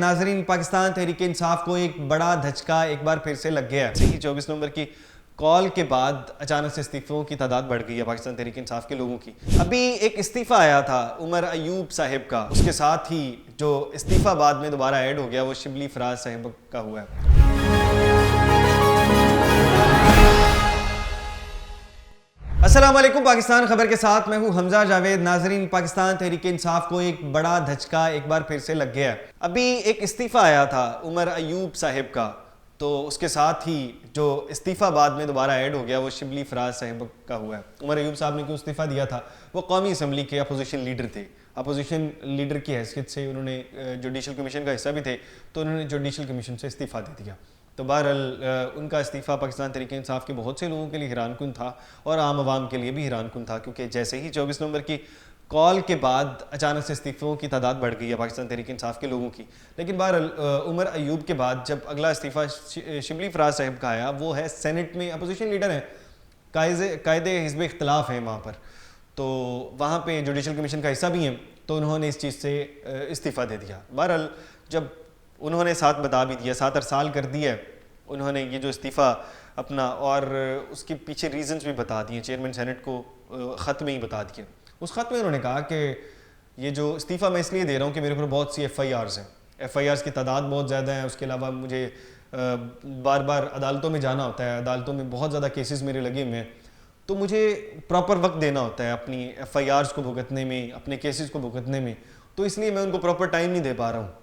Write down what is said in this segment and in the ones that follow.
नाजरीन, पाकिस्तान तहरीक इंसाफ को एक बड़ा धचका एक बार फिर से लग गया है। सही 24 नवंबर की कॉल के बाद अचानक से इस्तीफों की तादाद बढ़ गई है पाकिस्तान तहरीक इंसाफ के लोगों की। अभी एक इस्तीफा आया था उमर अयूब साहिब का, उसके साथ ही जो इस्तीफा बाद में दोबारा ऐड हो गया वो शिबली फराज साहिब का हुआ है। अस्सलाम वालेकुम, पाकिस्तान खबर के साथ मैं हूं हमजा जावेद। नाजरीन, पाकिस्तान तहरीक इंसाफ को एक बड़ा धचका एक बार फिर से लग गया है। अभी एक इस्तीफा आया था उमर अयूब साहिब का, तो उसके साथ ही जो इस्तीफा बाद में दोबारा ऐड हो गया वो शिबली फराज साहिब का हुआ है। उमर अयूब साहब ने क्यों इस्तीफा दिया था? वो कौमी असम्बली के अपोजिशन लीडर थे। अपोजिशन लीडर की हैसियत से उन्होंने जुडिशल कमीशन का हिस्सा भी थे, तो उन्होंने जुडिशल कमीशन से इस्तीफा दे दिया। तो बहरहाल उनका इस्तीफ़ा पाकिस्तान तहरीक इंसाफ के बहुत से लोगों के लिए हैरानकुन था और आम आवाम के लिए भी हैरानकुन था, क्योंकि जैसे ही 24 नवंबर की कॉल के बाद अचानक से इस्तीफ़ों की तादाद बढ़ गई है पाकिस्तान तहरीक इंसाफ के लोगों की। लेकिन बहरहाल उमर अयूब के बाद जब अगला इस्तीफ़ा शिबली फराज साहिब का आया, वो है सेनेट में अपोजिशन लीडर हैं, कायदे हिज़्ब इख्तलाफ हैं वहाँ पर, तो वहाँ पर जुडिशल कमीशन का हिस्सा भी हैं, तो उन्होंने इस चीज़ से इस्तीफ़ा दे दिया। बहरहाल जब उन्होंने साथ बता भी दिया, 7 साल कर दिया उन्होंने ये जो इस्तीफ़ा अपना, और उसके पीछे रीज़न्स भी बता दिए, चेयरमैन सेनेट को ख़त में ही बता दिए। उस ख़त में उन्होंने कहा कि ये जो इस्तीफ़ा मैं इसलिए दे रहा हूँ कि मेरे ऊपर बहुत सी FIRs हैं, FIRs की तादाद बहुत ज़्यादा है। उसके अलावा मुझे बार बार अदालतों में जाना होता है, अदालतों में बहुत ज़्यादा केसेस मेरे लगे हुए हैं, तो मुझे प्रॉपर वक्त देना होता है अपनी FIRs को भुगतने में, अपने केसेस को भुगतने में, तो इसलिए मैं उनको प्रॉपर टाइम नहीं दे पा रहा हूँ।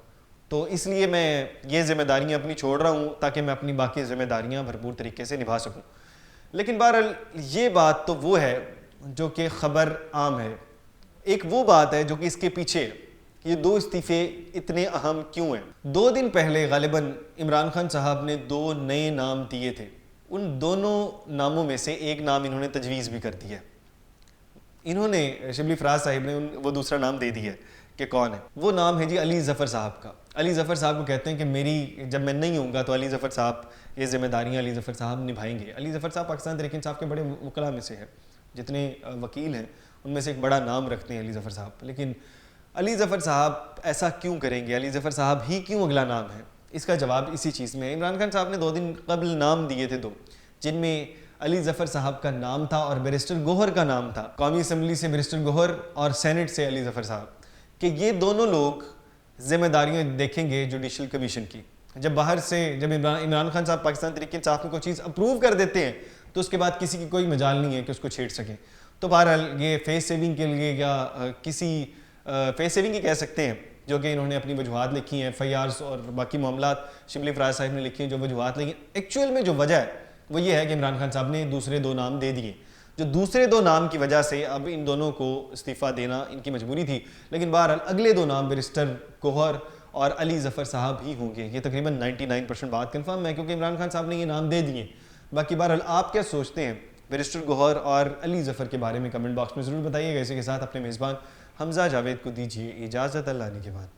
तो इसलिए मैं ये ज़िम्मेदारियाँ अपनी छोड़ रहा हूँ ताकि मैं अपनी बाकी ज़िम्मेदारियाँ भरपूर तरीके से निभा सकूँ। लेकिन बहरहाल ये बात तो वो है जो कि ख़बर आम है, एक वो बात है जो कि इसके पीछे ये 2 इस्तीफ़े इतने अहम क्यों हैं। 2 दिन पहले गालिबन इमरान खान साहब ने 2 नए नाम दिए थे। उन दोनों नामों में से एक नाम इन्होंने तजवीज़ भी कर दिया। इन्होंने शिबली फराज साहिब ने वो दूसरा नाम दे दिया कि कौन है। वो नाम है जी अली ज़फ़र साहब का। अली ज़फ़र साहब को कहते हैं कि जब मैं नहीं होऊंगा तो अली ज़फ़र साहब ये ज़िम्मेदारियाँ अली ज़फ़र साहब निभाएंगे। अली ज़फ़र साहब पाकिस्तान तहरीक इंसाफ के बड़े वकला में से है, जितने वकील हैं उनमें से एक बड़ा नाम रखते हैं अली ज़फ़र साहब। लेकिन अली ज़फ़र साहब ऐसा क्यों करेंगे, अली ज़फ़र साहब ही क्यों अगला नाम है? इसका जवाब इसी चीज़ में है। इमरान खान साहब ने 2 दिन कबल नाम दिए थे 2, जिनमें अली ज़फ़र साहब का नाम था और बैरिस्टर गोहर का नाम था। कौमी असम्बली से बैरिस्टर गोहर और सेनेट से अली ज़फ़र साहब, कि ये दोनों लोग ज़िम्मेदारियाँ देखेंगे जुडिशल कमीशन की। जब बाहर से जब इमरान खान साहब पाकिस्तान तहरीक इंसाफ में कोई चीज़ अप्रूव कर देते हैं तो उसके बाद किसी की कोई मजाल नहीं है कि उसको छेड़ सकें। तो बहरहाल ये फेस सेविंग के लिए या किसी फेस सेविंग ही कह सकते हैं, जो कि इन्होंने अपनी वजूहात लिखी हैं, FIRs और बाकी मामलात शिबली फराज साहिब ने लिखी हैं जो वजूहात, लेकिन एक्चुअल में जो वजह है वो ये है कि इमरान खान साहब ने दूसरे 2 नाम दे दिए। जो दूसरे 2 नाम की वजह से अब इन दोनों को इस्तीफ़ा देना इनकी मजबूरी थी। लेकिन बहरहाल अगले 2 नाम बैरिस्टर गोहर और अली ज़फ़र साहब ही होंगे। ये तकरीबन 99% बात कन्फर्म है, क्योंकि इमरान खान साहब ने ये नाम दे दिए। बाकी बहरहाल आप क्या सोचते हैं बैरिस्टर गोहर और अली ज़फ़र के बारे में कमेंट बॉक्स में ज़रूर बताइएगा। इसी के साथ अपने मेज़बान हमजा जावेद को दीजिए इजाज़त। अल्लाह ने के बाद।